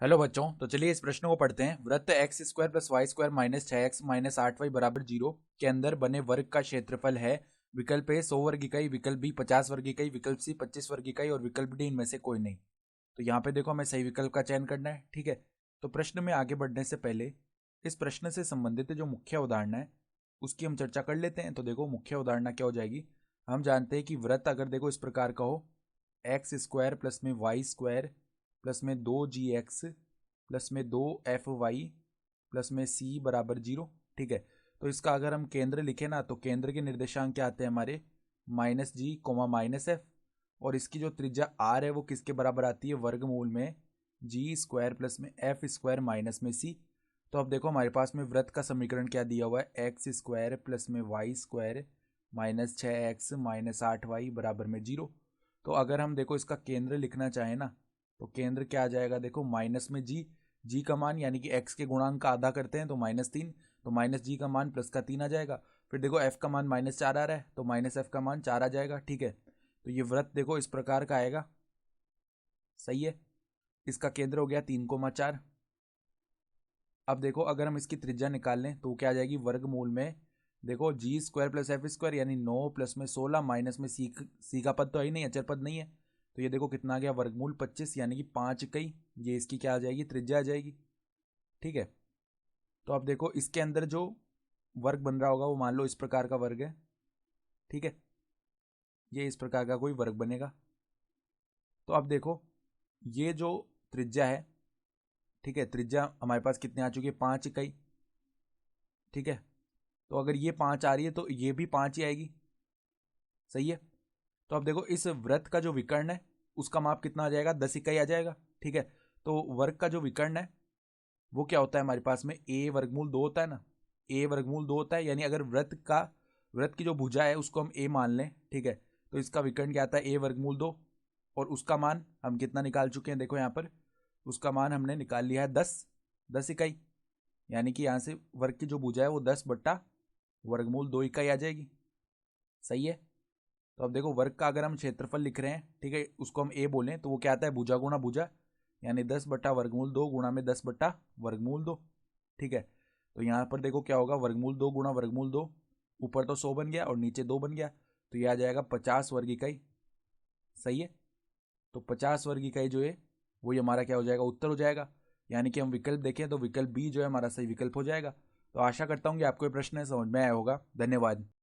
Hello बच्चों, तो चलिए इस प्रश्न को पढ़ते हैं। वृत्त x square plus y square minus 6x minus 8y बराबर 0 के अंदर बने वर्ग का क्षेत्रफल है। विकल्प ए 100 वर्ग इकाई, विकल्प बी 50 वर्ग इकाई, विकल्प सी 25 वर्ग इकाई और विकल्प डी इनमें से कोई नहीं। तो यहाँ पे देखो हमें सही विकल्प का चयन करना है। ठीक है, तो प्रश्न में आगे बढ़ने से पहले इस प्रश्न से संबंधित जो मुख्य उदाहरण है उसकी हम चर्चा कर लेते हैं। तो देखो मुख्य उदाहरण क्या हो जाएगी। हम जानते हैं कि वृत्त अगर देखो इस प्रकार का हो, एक्स स्क्वायर प्लस में वाई स्क्वायर प्लस में 2gx प्लस में 2fy प्लस में c बराबर 0। ठीक है, तो इसका अगर हम केंद्र लिखे ना तो केंद्र के निर्देशांक क्या आते हैं हमारे -g कोमा -f, और इसकी जो त्रिज्या r है वो किसके बराबर आती है, वर्गमूल में g स्क्वायर प्लस में f स्क्वायर माइनस में c। तो अब देखो हमारे पास में वृत्त का समीकरण क्या दिया हुआ है, एक्स स्क्वायर प्लस में y square minus 6x minus 8y बराबर में 0। तो अगर हम देखो इसका केंद्र लिखना चाहें ना तो केंद्र क्या आ जाएगा, देखो माइनस में जी का मान यानी कि x के गुणांक का आधा करते हैं तो -3, तो माइनस जी का मान प्लस का 3 आ जाएगा। फिर देखो f का मान -4 आ रहा है तो माइनस f का मान 4 आ जाएगा। ठीक है, तो ये वृत्त देखो इस प्रकार का आएगा। सही है, इसका केंद्र हो गया 3,4। अब देखो अगर हम इसकी त्रिज्या निकाल लें तो क्या आ जाएगी, वर्गमूल में देखो जी स्क्वायर प्लस एफ स्क्वायर यानी 9 प्लस में 16 माइनस में सी का पद तो है ही नहीं, अचर पद नहीं है, तो ये देखो कितना आ गया, वर्गमूल 25 यानी कि 5 इकाई। ये इसकी क्या आ जाएगी, त्रिज्या आ जाएगी। ठीक है, तो अब देखो इसके अंदर जो वर्ग बन रहा होगा वो मान लो इस प्रकार का वर्ग है। ठीक है, ये इस प्रकार का कोई वर्ग बनेगा। तो अब देखो ये जो त्रिज्या है, ठीक है, त्रिज्या हमारे पास कितने आ चुकी है, 5 इकाई। ठीक है, तो अगर ये 5 आ रही है तो ये भी 5 ही आएगी। सही है, तो अब देखो इस वृत्त का जो विकर्ण है उसका माप कितना आ जाएगा, 10 इकाई आ जाएगा। ठीक है, तो वर्ग का जो विकर्ण है वो क्या होता है हमारे पास में, a वर्गमूल 2 होता है ना, a वर्गमूल 2 होता है, यानी अगर वृत्त की जो भुजा है उसको हम a मान लें। ठीक है, तो इसका विकर्ण क्या आता है, a वर्गमूल 2, और उसका मान हम कितना निकाल चुके हैं, देखो यहाँ पर उसका मान हमने निकाल लिया है 10 इकाई, यानी कि यहाँ से वर्ग की जो भुजा है वो 10 बट्टा वर्गमूल 2 इकाई आ जाएगी। सही है, तो अब देखो वर्ग का अगर हम क्षेत्रफल लिख रहे हैं, ठीक है, उसको हम ए बोलें तो वो क्या आता है, भुजा गुणा भुजा, यानी 10 बट्टा वर्गमूल 2 गुणा में 10 बट्टा वर्गमूल 2। ठीक है, तो यहाँ पर देखो क्या होगा, वर्गमूल 2 गुणा वर्गमूल 2, ऊपर तो 100 बन गया और नीचे 2 बन गया, तो ये आ जाएगा 50 वर्ग इकाई। सही है, तो 50 वर्ग इकाई जो है वही हमारा क्या हो जाएगा, उत्तर हो जाएगा। यानी कि हम विकल्प देखें तो विकल्प बी जो है हमारा सही विकल्प हो जाएगा। तो आशा करता हूँ कि आपको ये प्रश्न समझ में आया होगा। धन्यवाद।